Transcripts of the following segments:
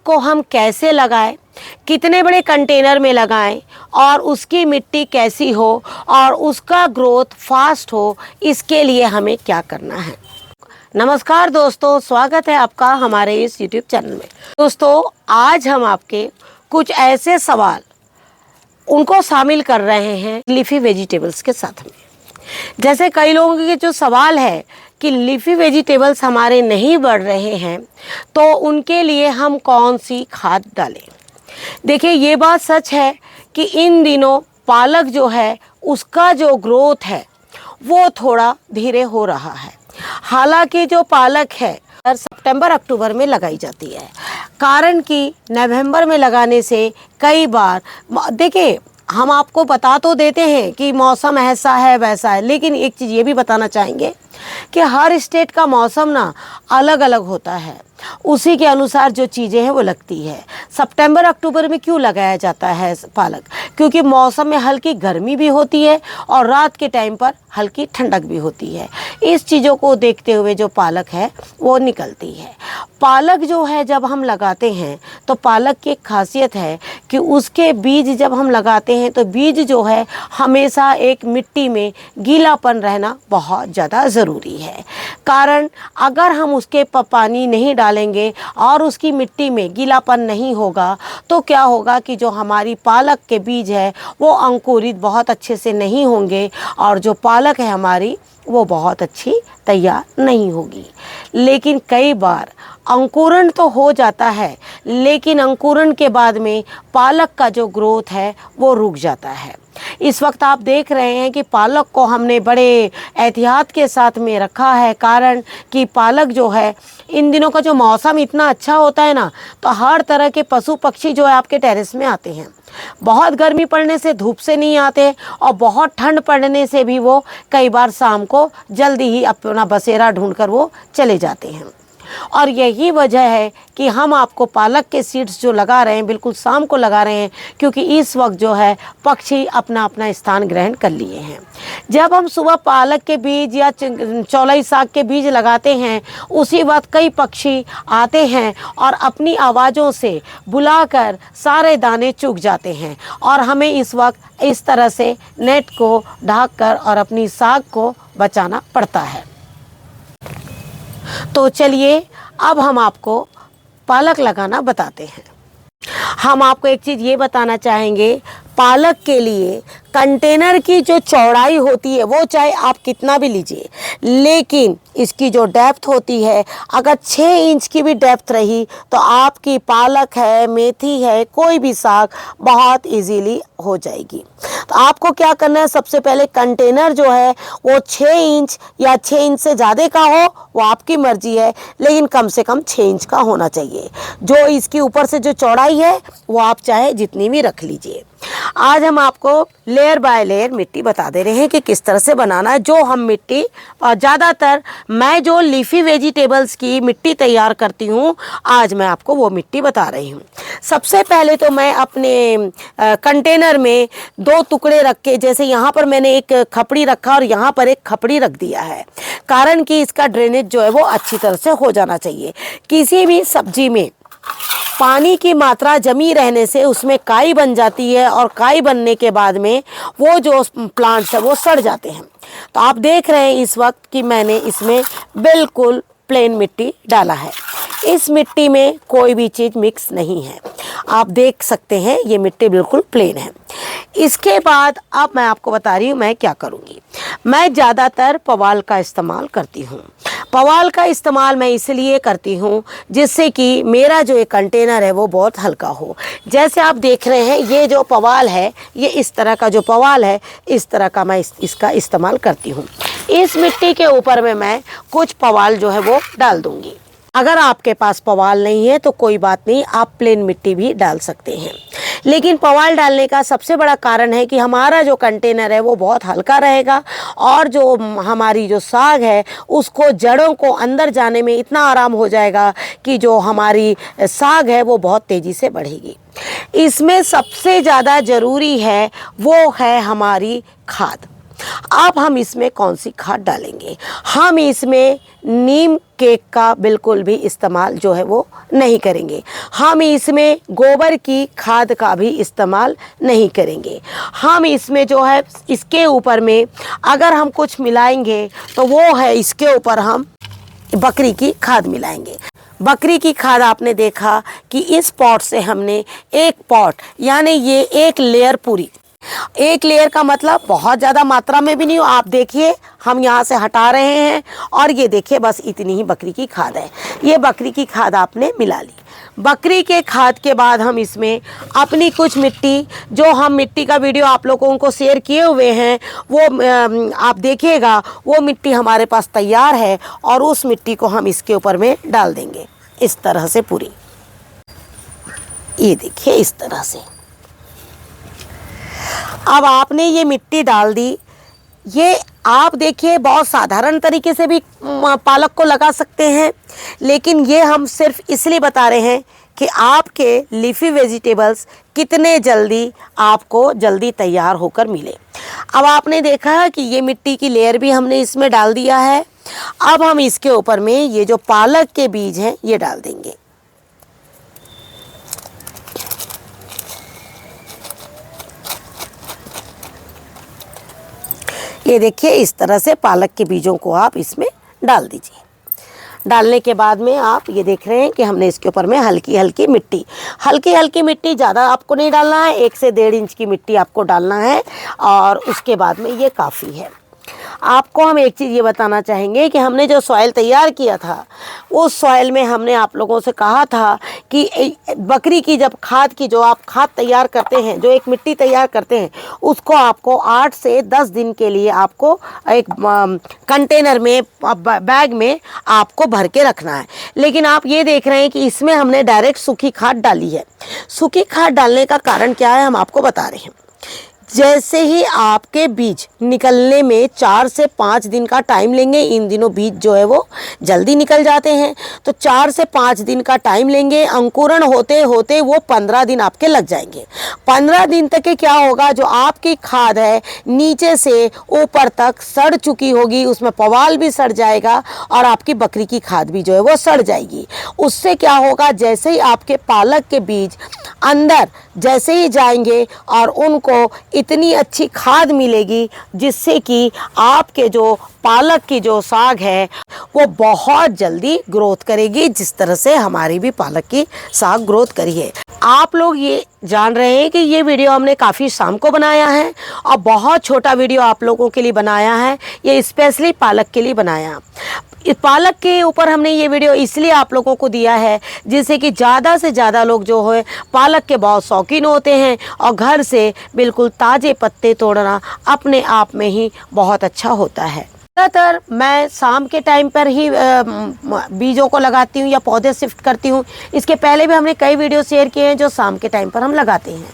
को हम कैसे लगाएं, कितने बड़े कंटेनर में लगाएं और उसकी मिट्टी कैसी हो और उसका ग्रोथ फास्ट हो, इसके लिए हमें क्या करना है। नमस्कार दोस्तों, स्वागत है आपका हमारे इस YouTube चैनल में। दोस्तों, आज हम आपके कुछ ऐसे सवाल उनको शामिल कर रहे हैं लीफी वेजिटेबल्स के साथ में। जैसे कई लोगों के जो सवाल है कि लीफी वेजिटेबल्स हमारे नहीं बढ़ रहे हैं, तो उनके लिए हम कौन सी खाद डालें। देखिए, ये बात सच है कि इन दिनों पालक जो है उसका जो ग्रोथ है वो थोड़ा धीरे हो रहा है। हालांकि जो पालक है सितंबर अक्टूबर में लगाई जाती है, कारण कि नवंबर में लगाने से कई बार देखिए हम आपको बता तो देते हैं कि मौसम ऐसा है वैसा है, लेकिन एक चीज़ ये भी बताना चाहेंगे कि हर स्टेट का मौसम ना अलग अलग होता है, उसी के अनुसार जो चीज़ें हैं वो लगती है। सितंबर अक्टूबर में क्यों लगाया जाता है पालक? क्योंकि मौसम में हल्की गर्मी भी होती है और रात के टाइम पर हल्की ठंडक भी होती है। इस चीज़ों को देखते हुए जो पालक है वो निकलती है। पालक जो है जब हम लगाते हैं तो पालक की एक खासियत है कि उसके बीज जब हम लगाते हैं तो बीज जो है हमेशा एक मिट्टी में गीलापन रहना बहुत ज़्यादा ज़रूरी है। कारण अगर हम उसके पानी नहीं डालेंगे और उसकी मिट्टी में गीलापन नहीं होगा तो क्या होगा कि जो हमारी पालक के बीज है वो अंकुरित बहुत अच्छे से नहीं होंगे और जो पालक है हमारी वो बहुत अच्छी तैयार नहीं होगी। लेकिन कई बार अंकुरण तो हो जाता है, लेकिन अंकुरण के बाद में पालक का जो ग्रोथ है वो रुक जाता है। इस वक्त आप देख रहे हैं कि पालक को हमने बड़े एहतियात के साथ में रखा है, कारण कि पालक जो है इन दिनों का जो मौसम इतना अच्छा होता है ना, तो हर तरह के पशु पक्षी जो है आपके टेरेस में आते हैं। बहुत गर्मी पड़ने से धूप से नहीं आते और बहुत ठंड पड़ने से भी वो कई बार शाम को जल्दी ही अपना बसेरा ढूंढकर वो चले जाते हैं। और यही वजह है कि हम आपको पालक के सीड्स जो लगा रहे हैं बिल्कुल शाम को लगा रहे हैं, क्योंकि इस वक्त जो है पक्षी अपना अपना स्थान ग्रहण कर लिए हैं। जब हम सुबह पालक के बीज या चौलाई साग के बीज लगाते हैं, उसी वक्त कई पक्षी आते हैं और अपनी आवाज़ों से बुलाकर सारे दाने चुग जाते हैं और हमें इस वक्त इस तरह से नेट को ढककर और अपनी साग को बचाना पड़ता है। तो चलिए अब हम आपको पालक लगाना बताते हैं। हम आपको एक चीज़ ये बताना चाहेंगे, पालक के लिए कंटेनर की जो चौड़ाई होती है वो चाहे आप कितना भी लीजिए, लेकिन इसकी जो डेप्थ होती है अगर 6 इंच की भी डेप्थ रही तो आपकी पालक है, मेथी है, कोई भी साग बहुत इजीली हो जाएगी। तो आपको क्या करना है, सबसे पहले कंटेनर जो है वो 6 इंच या 6 इंच से ज़्यादा का हो वो आपकी मर्जी है, लेकिन कम से कम 6 इंच का होना चाहिए। जो इसकी ऊपर से जो चौड़ाई है वो आप चाहे जितनी भी रख लीजिए। आज हम आपको लेयर बाय लेयर मिट्टी बता दे रहे हैं कि किस तरह से बनाना है। जो हम मिट्टी ज़्यादातर मैं जो लीफी वेजिटेबल्स की मिट्टी तैयार करती हूँ, आज मैं आपको वो मिट्टी बता रही हूँ। सबसे पहले तो मैं अपने कंटेनर में 2 टुकड़े रख के, जैसे यहाँ पर मैंने एक खपड़ी रखा और यहाँ पर एक खपड़ी रख दिया है, कारण कि इसका ड्रेनेज जो है वो अच्छी तरह से हो जाना चाहिए। किसी भी सब्जी में पानी की मात्रा जमी रहने से उसमें काई बन जाती है और काई बनने के बाद में वो जो प्लांट्स है वो सड़ जाते हैं। तो आप देख रहे हैं इस वक्त कि मैंने इसमें बिल्कुल प्लेन मिट्टी डाला है। इस मिट्टी में कोई भी चीज़ मिक्स नहीं है, आप देख सकते हैं ये मिट्टी बिल्कुल प्लेन है। इसके बाद अब मैं आपको बता रही हूँ मैं क्या करूँगी। मैं ज़्यादातर पवाल का इस्तेमाल करती हूँ। पवाल का इस्तेमाल मैं इसलिए करती हूँ जिससे कि मेरा जो एक कंटेनर है वो बहुत हल्का हो। जैसे आप देख रहे हैं ये जो पवाल है, ये इस तरह का जो पवाल है, इस तरह का मैं इसका इस्तेमाल करती हूँ। इस मिट्टी के ऊपर में मैं कुछ पवाल जो है वो डाल दूँगी। अगर आपके पास पवाल नहीं है तो कोई बात नहीं, आप प्लेन मिट्टी भी डाल सकते हैं। लेकिन पवाल डालने का सबसे बड़ा कारण है कि हमारा जो कंटेनर है वो बहुत हल्का रहेगा और जो हमारी जो साग है उसको जड़ों को अंदर जाने में इतना आराम हो जाएगा कि जो हमारी साग है वो बहुत तेज़ी से बढ़ेगी। इसमें सबसे ज़्यादा ज़रूरी है वो है हमारी खाद। अब हम इसमें कौन सी खाद डालेंगे? हम इसमें नीम केक का बिल्कुल भी इस्तेमाल जो है वो नहीं करेंगे। हम इसमें गोबर की खाद का भी इस्तेमाल नहीं करेंगे। हम इसमें जो है इसके ऊपर में अगर हम कुछ मिलाएंगे तो वो है इसके ऊपर हम बकरी की खाद मिलाएंगे। बकरी की खाद आपने देखा कि इस पॉट से हमने एक पॉट यानी ये एक लेयर पूरी, एक लेयर का मतलब बहुत ज़्यादा मात्रा में भी नहीं हो। आप देखिए हम यहाँ से हटा रहे हैं और ये देखिए बस इतनी ही बकरी की खाद है। ये बकरी की खाद आपने मिला ली। बकरी के खाद के बाद हम इसमें अपनी कुछ मिट्टी, जो हम मिट्टी का वीडियो आप लोगों को शेयर किए हुए हैं वो आप देखिएगा, वो मिट्टी हमारे पास तैयार है और उस मिट्टी को हम इसके ऊपर में डाल देंगे इस तरह से पूरी। ये देखिए इस तरह से। अब आपने ये मिट्टी डाल दी। ये आप देखिए बहुत साधारण तरीके से भी पालक को लगा सकते हैं, लेकिन ये हम सिर्फ इसलिए बता रहे हैं कि आपके लीफी वेजिटेबल्स कितने जल्दी आपको जल्दी तैयार होकर मिले। अब आपने देखा है कि ये मिट्टी की लेयर भी हमने इसमें डाल दिया है। अब हम इसके ऊपर में ये जो पालक के बीज हैं ये डाल देंगे। ये देखिए इस तरह से पालक के बीजों को आप इसमें डाल दीजिए। डालने के बाद में आप ये देख रहे हैं कि हमने इसके ऊपर में हल्की हल्की मिट्टी, ज़्यादा आपको नहीं डालना है, 1 से 1.5 इंच की मिट्टी आपको डालना है और उसके बाद में ये काफ़ी है। आपको हम एक चीज़ ये बताना चाहेंगे कि हमने जो सॉइल तैयार किया था उस सॉइल में हमने आप लोगों से कहा था कि बकरी की जब खाद की जो आप खाद तैयार करते हैं, जो एक मिट्टी तैयार करते हैं, उसको आपको 8 से 10 दिन के लिए आपको एक कंटेनर में बैग में आपको भर के रखना है। लेकिन आप ये देख रहे हैं कि इसमें हमने डायरेक्ट सूखी खाद डाली है। सूखी खाद डालने का कारण क्या है हम आपको बता रहे हैं। जैसे ही आपके बीज निकलने में 4 से 5 दिन का टाइम लेंगे, इन दिनों बीज जो है वो जल्दी निकल जाते हैं, तो 4 से 5 दिन का टाइम लेंगे। अंकुरण होते होते वो 15 दिन आपके लग जाएंगे। 15 दिन तक के क्या होगा, जो आपकी खाद है नीचे से ऊपर तक सड़ चुकी होगी, उसमें पवाल भी सड़ जाएगा और आपकी बकरी की खाद भी जो है वो सड़ जाएगी। उससे क्या होगा, जैसे ही आपके पालक के बीज अंदर जैसे ही जाएंगे और उनको इतनी अच्छी खाद मिलेगी जिससे कि आपके जो पालक की जो साग है वो बहुत जल्दी ग्रोथ करेगी, जिस तरह से हमारी भी पालक की साग ग्रोथ करी है। आप लोग ये जान रहे हैं कि ये वीडियो हमने काफ़ी शाम को बनाया है और बहुत छोटा वीडियो आप लोगों के लिए बनाया है। ये स्पेशली पालक के लिए बनाया। इस पालक के ऊपर हमने ये वीडियो इसलिए आप लोगों को दिया है जिससे कि ज़्यादा से ज़्यादा लोग जो है पालक के बहुत शौकीन होते हैं और घर से बिल्कुल ताज़े पत्ते तोड़ना अपने आप में ही बहुत अच्छा होता है। ज़्यादातर मैं शाम के टाइम पर ही बीजों को लगाती हूँ या पौधे शिफ्ट करती हूँ। इसके पहले भी हमने कई वीडियो शेयर किए हैं जो शाम के टाइम पर हम लगाते हैं।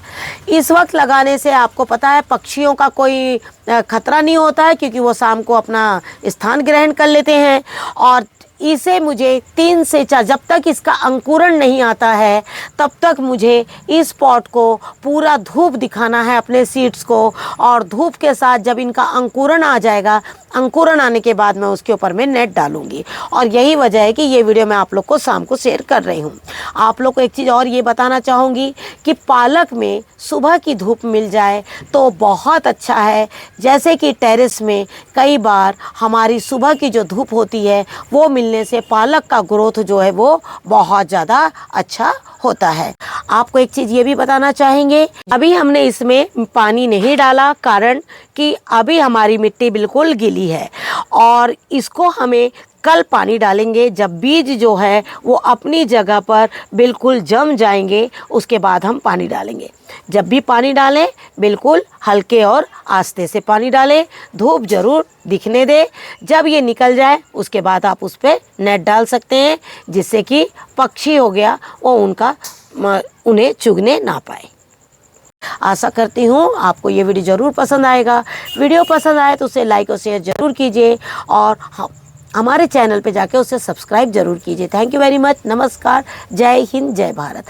इस वक्त लगाने से आपको पता है पक्षियों का कोई खतरा नहीं होता है, क्योंकि वो शाम को अपना स्थान ग्रहण कर लेते हैं। और इसे मुझे 3 से 4, जब तक इसका अंकुरण नहीं आता है तब तक मुझे इस पॉट को पूरा धूप दिखाना है अपने सीड्स को, और धूप के साथ जब इनका अंकुरण आ जाएगा, अंकुरण आने के बाद मैं उसके ऊपर में नेट डालूंगी। और यही वजह है कि ये वीडियो मैं आप लोग को शाम को शेयर कर रही हूँ। आप लोग को एक चीज़ और ये बताना चाहूँगी कि पालक में सुबह की धूप मिल जाए तो बहुत अच्छा है। जैसे कि टेरेस में कई बार हमारी सुबह की जो धूप होती है वो मिलने से पालक का ग्रोथ जो है वो बहुत ज़्यादा अच्छा होता है। आपको एक चीज़ ये भी बताना चाहेंगे, अभी हमने इसमें पानी नहीं डाला, कारण कि अभी हमारी मिट्टी बिल्कुल गीली है और इसको हमें कल पानी डालेंगे। जब बीज जो है वो अपनी जगह पर बिल्कुल जम जाएंगे उसके बाद हम पानी डालेंगे। जब भी पानी डालें बिल्कुल हल्के और आस्ते से पानी डालें, धूप जरूर दिखने दें। जब ये निकल जाए उसके बाद आप उस पर नेट डाल सकते हैं, जिससे कि पक्षी हो गया वो उन्हें चुगने ना पाए। आशा करती हूँ आपको ये वीडियो ज़रूर पसंद आएगा। वीडियो पसंद आए तो उसे लाइक और शेयर ज़रूर कीजिए और हमारे चैनल पे जाके उसे सब्सक्राइब ज़रूर कीजिए। Thank you very much. नमस्कार। जय हिंद, जय भारत।